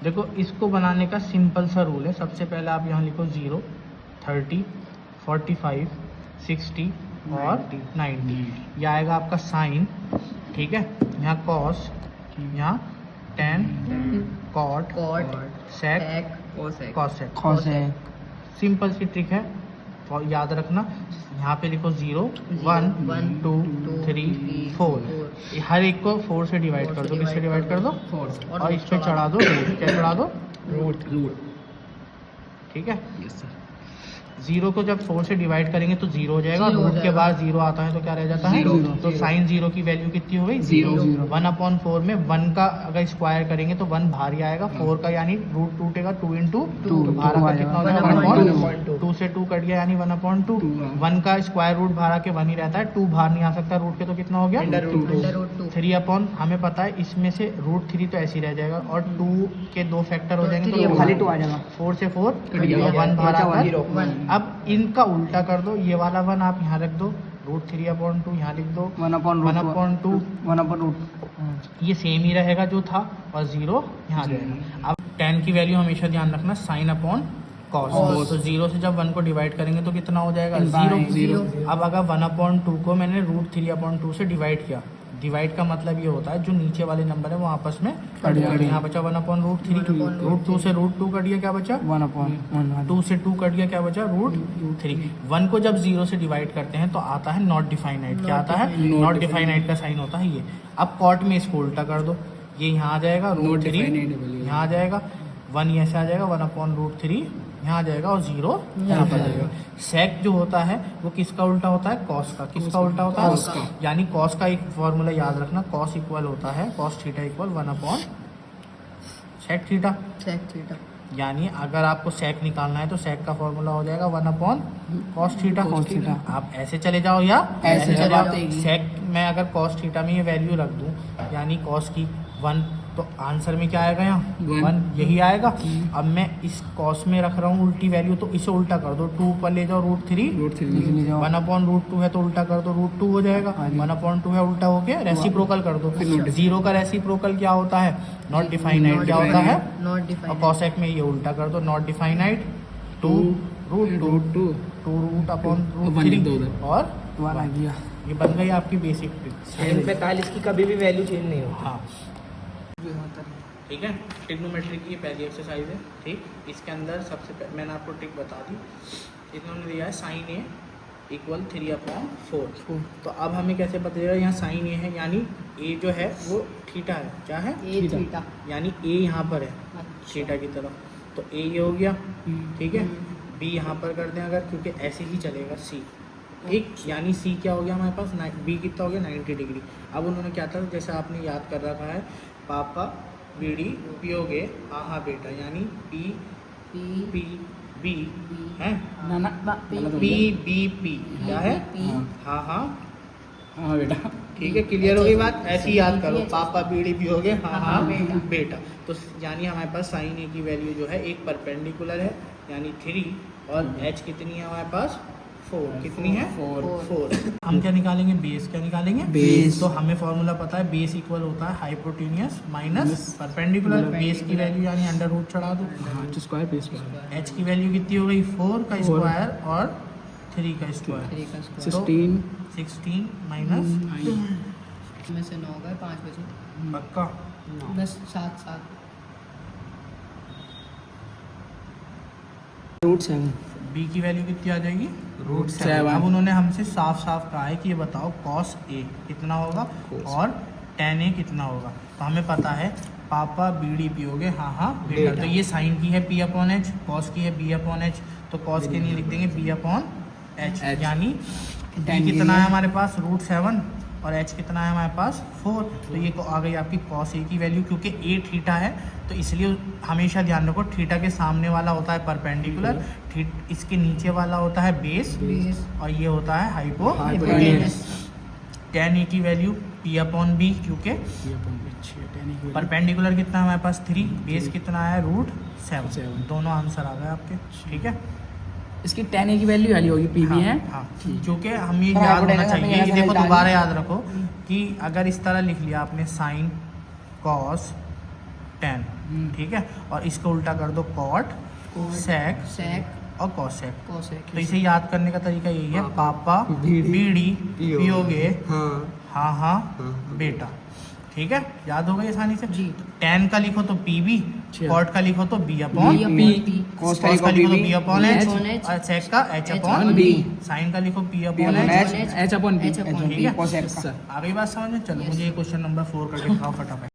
देखो इसको बनाने का सिंपल सा रूल है। सबसे पहले आप यहाँ लिखो 0, 30, 45, 60 और 90। ये आएगा आपका साइन, ठीक है। यहाँ कॉस, यहाँ टेन, कॉट, सेक, कॉसेक। सिंपल सी ट्रिक है और याद रखना। यहाँ पे लिखो 0, 1, 2, 3, 4। हर एक को 4 से डिवाइड कर दो। किससे डिवाइड कर दो? 4। और इस पे चढ़ा दो रूट। क्या चढ़ा दो? रूट। ठीक है। 0 को जब 4 से डिवाइड करेंगे तो 0 हो जाएगा। रूट के बाद 0 आता है तो क्या रह जाता है? तो साइन 0 की वैल्यू कितनी हो गई? 0। 1/4 में 1 का अगर स्क्वायर करेंगे तो 1 बाहर ही आएगा। 4 का यानी रूट टूटेगा 2 × 2 तो बाहर का कितना हो जाएगा? 1/2। 2 से 2 कट गया यानी 1/2। 1 का स्क्वायर रूट बाहर आके 1 ही रहता है। 2 बाहर नहीं आ सकता रूट के, तो कितना हो गया? 3/, हमें पता है इसमें से √3 तो ऐसे ही रह जाएगा और 2 के 2 फैक्टर हो जाएंगे तो खाली 2 आ जाएगा। 4 से 4 1 बाहर आता है। अब इनका उल्टा कर दो। ये वाला 1 आप यहाँ रख दो, √3/2 यहाँ लिख दो, 1/2 ये सेम ही रहेगा जो था और 0 यहाँ रहेगा। अब tan की वैल्यू हमेशा ध्यान रखना, sin/cos। तो 0 से जब 1 को डिवाइड करेंगे तो कितना हो जाएगा? 0। अब अगर 1/2 को मैंने √3/2 से डिवाइड किया, डिवाइड का मतलब ये होता है जो नीचे वाले नंबर है वो आपस में कट जाएंगे। यहाँ बचा 1/√3, √2 से √2 कट गया, क्या बचा? 1/1। 2 से 2 कट गया, क्या बचा? √3। 1 को जब 0 से डिवाइड करते हैं तो आता है नॉट डिफाइनाइट। क्या आता है? नॉट डिफाइनाइट का साइन होता है ये। अब कॉट में इसको उल्टा कर दो, ये यहाँ आ जाएगा √3, यहाँ आ जाएगा 1, ऐसे आ जाएगा 1/√3 यहाँ आ जाएगा और 0 यहाँ पर आ जाएगा। सेक जो होता है वो किसका उल्टा होता है? कॉस का। किसका उल्टा होता है? यानी कॉस का एक फॉर्मूला याद रखना, कॉस इक्वल होता है cos θ = 1/sec θ। यानी अगर आपको सेक निकालना है तो सेक का फॉर्मूला हो जाएगा 1/cos θ। आप ऐसे चले जाओ या ऐसे चले जाओ। सेक में अगर cos θ में ये वैल्यू रख दूं यानी cos की 1, तो आंसर में क्या आएगा? यहाँ 1 यही आएगा। अब मैं इस कॉस में रख रहा हूँ उल्टी वैल्यू, तो इसे उल्टा कर दो, 2 पर ले जाओ √3 1/√2 है तो उल्टा कर दो, √2 हो जाएगा। 1/2 है उल्टा हो गया, रेसिप्रोकल कर दो। 0 का रेसिप्रोकल क्या होता है? Not definite. क्या होता है? और कॉसेक में ये उल्टा कर दो, नॉट डिफाइनाइट 2 √2 2√3 और 1 आ गया। ये बन गई आपकी बेसिक ट्रिक। 45 की कभी भी वैल्यू चेंज नहीं होती। हाँ ठीक है। ट्रिग्नोमेट्री की पहली एक्सरसाइज है। ठीक, इसके अंदर सबसे मैंने आपको ट्रिक बता दी। इन्होंने दिया है sin A = 3/4। तो अब हमें कैसे पता चलेगा? यहाँ sin A है यानी A जो है वो थीटा है। क्या है? थीटा। यानी A यहाँ पर है थीटा की तरफ, तो A ये हो गया। ठीक है, B यहाँ पर कर दें अगर, क्योंकि ऐसे ही चलेगा C। ठीक, यानी C क्या हो गया हमारे पास? B कितना हो गया? 90 डिग्री। अब उन्होंने क्या था, जैसे आपने याद कर रखा है, पापा बीड़ी पियोगे हाँ हाँ बेटा, यानी पी बी है PBP क्या है? हाँ हाँ बेटा। ठीक है, क्लियर हो गई बात? ऐसे ही याद करो, पापा बीड़ी पियोगे हाँ हाँ बेटा। तो यानी हमारे पास sin A की वैल्यू जो है एक परपेंडिकुलर है यानी 3 और h कितनी है हमारे पास? 4। कितनी है? 4। हम क्या निकालेंगे? बेस। क्या निकालेंगे? बेस। तो हमें फॉर्मूला पता है, बेस इक्वल होता है हाइपोटेन्यूस माइनस परपेंडिकुलर। बेस की वैल्यू यानी अंडर रूट चढ़ा दो, स्क्वायर बेस। h की वैल्यू कितनी हो गई? 4 का स्क्वायर और 3 का स्क्वायर 16 माइनस में से 9 गए 5 बचे पक्का 10 7 √7। b की वैल्यू कितनी आ जाएगी? √7। अब उन्होंने हमसे साफ साफ कहा है कि ये बताओ cos A कितना होगा और tan A कितना होगा। तो हमें पता है पापा बीड़ी पियोगे हाँ हाँ बेटा। तो ये साइन की है P/H, cos की है B/H। तो cos के लिए लिख देंगे B/H। यानी b कितना है हमारे पास? √7 और h कितना है हमारे पास? 4। तो ये आ गई आपकी cos A की वैल्यू। क्योंकि A थीटा है तो इसलिए हमेशा ध्यान रखो, थीटा के सामने वाला होता है परपेंडिकुलर, इसके नीचे वाला होता है बेस और ये होता है हाइपोटेन्यूस। tan A की वैल्यू P/B, क्योंकि परपेंडिकुलर कितना है हमारे पास? 3, बेस कितना है? √7। दोनों आंसर आ गए आपके। ठीक है, इसकी tan A की वैल्यू वाली होगी PB है। हाँ, क्योंकि हमें याद होना चाहिए कि देखो दोबारा याद रखो कि अगर इस तरह लिख लिया आपने sin cos tan ठीक है, और इसको उल्टा कर दो कॉट सेक सेक और कॉसेक। कोसेक। तो इसे याद करने का तरीका यही है, पापा बीड़ी, बीड़ी पियोगे, पियोगे, हाँ हाँ हाँ हाँ। बेटा। ठीक है, याद हो गई आसानी से। जी। tan का लिखो तो पीबी, अच्छा। कॉट का लिखो तो B upon B P, P cos cos का लिखो तो B upon H, upon H, और सेक का H upon upon B, sine का लिखो पी P अपॉन upon एच। H, H upon B, H upon ठीक है, cosec Yes, का। sir. आ गई बात समझ में। चलो Yes. मुझे ये क्वेश्चन नंबर 4 करके दिखाओ फटाफट।